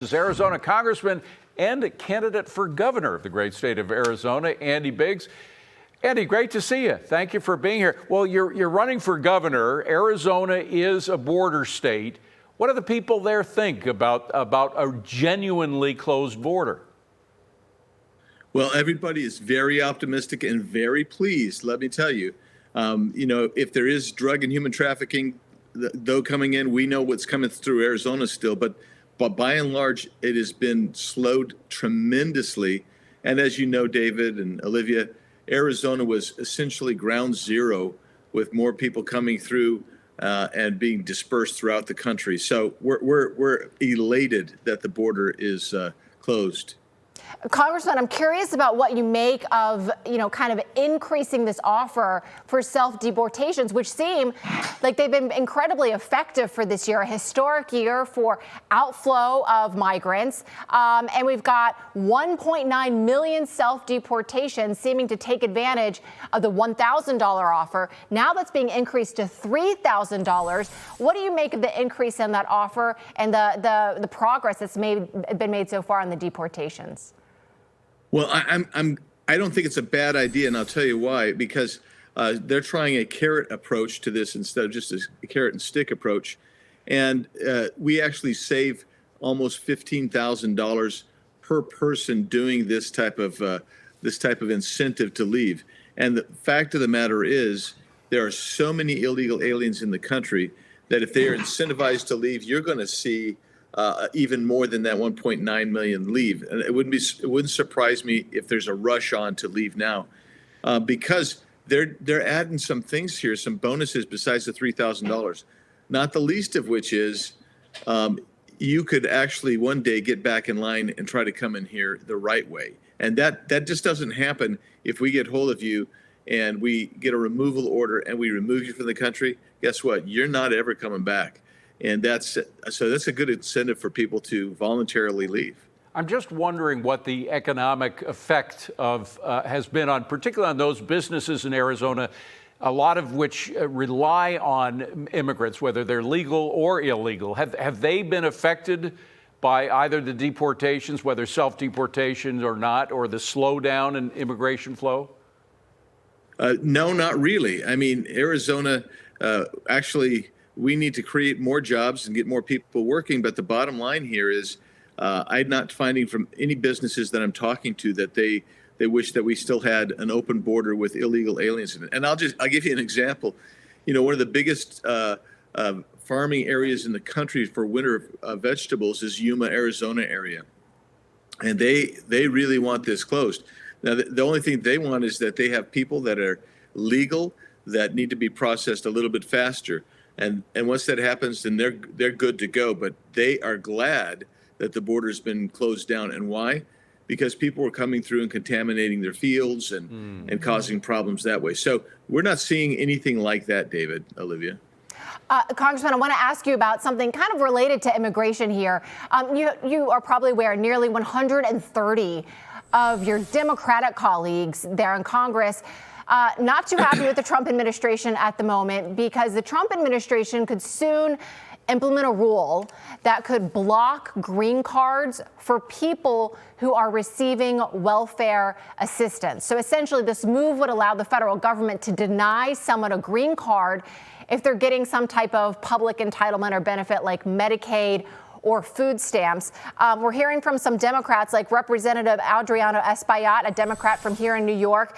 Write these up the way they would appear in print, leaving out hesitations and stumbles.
Is Arizona Congressman and a candidate for governor of the great state of Arizona, Andy Biggs. Andy, great to see you. Thank you for being here. Well, you're running for governor. Arizona is a border state. What do the people there think about a genuinely closed border? Well, everybody is very optimistic and very pleased, let me tell you. If there is drug and human trafficking, though coming in, we know what's coming through Arizona still, but by and large, it has been slowed tremendously. And as you know, David and Olivia, Arizona was essentially ground zero with more people coming through and being dispersed throughout the country. So we're elated that the border is closed. Congressman, I'm curious about what you make of, kind of increasing this offer for self-deportations, which seem like they've been incredibly effective for this year, a historic year for outflow of migrants. And we've got 1.9 million self-deportations seeming to take advantage of the $1,000 offer. Now that's being increased to $3,000. What do you make of the increase in that offer and the progress that's been made so far on the deportations? Well, I don't think it's a bad idea, and I'll tell you why. Because they're trying a carrot approach to this instead of just a carrot and stick approach, and we actually save almost $15,000 per person doing this type of incentive to leave. And the fact of the matter is, there are so many illegal aliens in the country that if they are incentivized to leave, you're going to see even more than that 1.9 million leave. And it wouldn't surprise me if there's a rush on to leave now, because they're adding some things here, some bonuses besides the $3,000. Not the least of which is you could actually one day get back in line and try to come in here the right way. And that just doesn't happen if we get hold of you and we get a removal order and we remove you from the country. Guess what? You're not ever coming back. And that's a good incentive for people to voluntarily leave. I'm just wondering what the economic effect of has been on, particularly on those businesses in Arizona, a lot of which rely on immigrants, whether they're legal or illegal. Have they been affected by either the deportations, whether self-deportation or not, or the slowdown in immigration flow? No, not really. I mean, Arizona actually, we need to create more jobs and get more people working. But the bottom line here is I'm not finding from any businesses that I'm talking to that they wish that we still had an open border with illegal aliens in it. And I'll give you an example. One of the biggest farming areas in the country for winter vegetables is Yuma, Arizona area. And they really want this closed. Now, the only thing they want is that they have people that are legal that need to be processed a little bit faster. And once that happens, then they're good to go. But they are glad that the border's been closed down. And why? Because people were coming through and contaminating their fields and causing problems that way. So we're not seeing anything like that, David, Olivia. Congressman, I want to ask you about something kind of related to immigration here. You are probably aware nearly 130 of your Democratic colleagues there in Congress not too happy with the Trump administration at the moment, because the Trump administration could soon implement a rule that could block green cards for people who are receiving welfare assistance. So essentially, this move would allow the federal government to deny someone a green card if they're getting some type of public entitlement or benefit like Medicaid or food stamps. We're hearing from some Democrats, like Representative Adriano Espaillat, a Democrat from here in New York.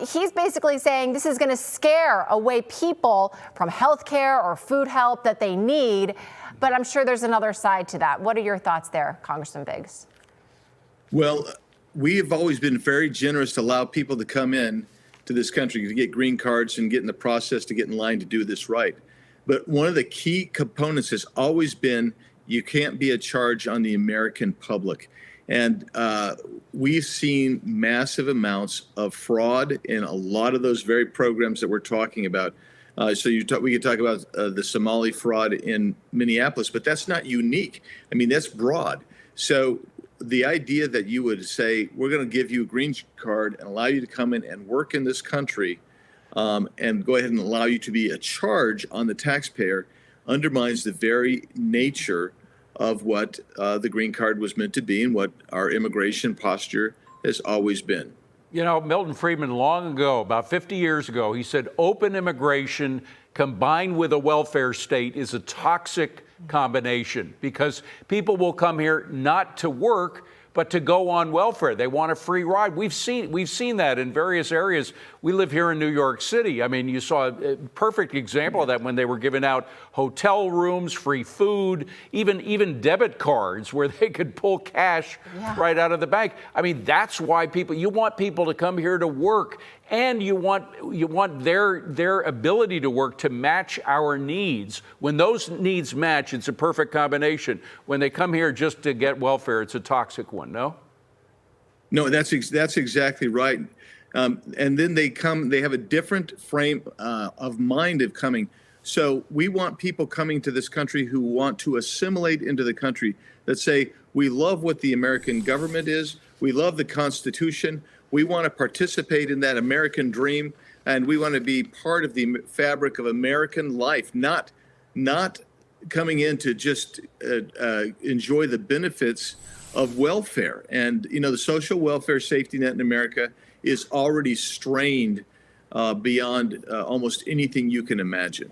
He's basically saying this is going to scare away people from health care or food help that they need. But I'm sure there's another side to that. What are your thoughts there, Congressman Biggs? Well, we have always been very generous to allow people to come in to this country to get green cards and get in the process to get in line to do this right. But one of the key components has always been you can't be a charge on the American public. And we've seen massive amounts of fraud in a lot of those very programs that we're talking about. We could talk about the Somali fraud in Minneapolis, but that's not unique. I mean, that's broad. So the idea that you would say, we're going to give you a green card and allow you to come in and work in this country and go ahead and allow you to be a charge on the taxpayer undermines the very nature of what the green card was meant to be and what our immigration posture has always been. You know, Milton Friedman, long ago, about 50 years ago, he said open immigration combined with a welfare state is a toxic combination because people will come here not to work, but to go on welfare. They want a free ride. We've seen that in various areas. We live here in New York City. I mean, you saw a perfect example of that when they were giving out hotel rooms, free food, even debit cards where they could pull cash right out of the bank. I mean, that's why you want people to come here to work, and you want their ability to work to match our needs. When those needs match, it's a perfect combination. When they come here just to get welfare, it's a toxic one. No? No, that's exactly right. And then they have a different frame of mind of coming. So we want people coming to this country who want to assimilate into the country, that say, we love what the American government is, we love the Constitution, we want to participate in that American dream, and we want to be part of the fabric of American life, not coming in to just enjoy the benefits of welfare. And, you know, the social welfare safety net in America is already strained beyond almost anything you can imagine.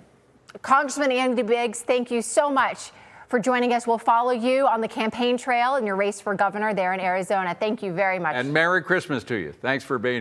Congressman Andy Biggs, thank you so much for joining us. We'll follow you on the campaign trail in your race for governor there in Arizona. Thank you very much. And Merry Christmas to you. Thanks for being here.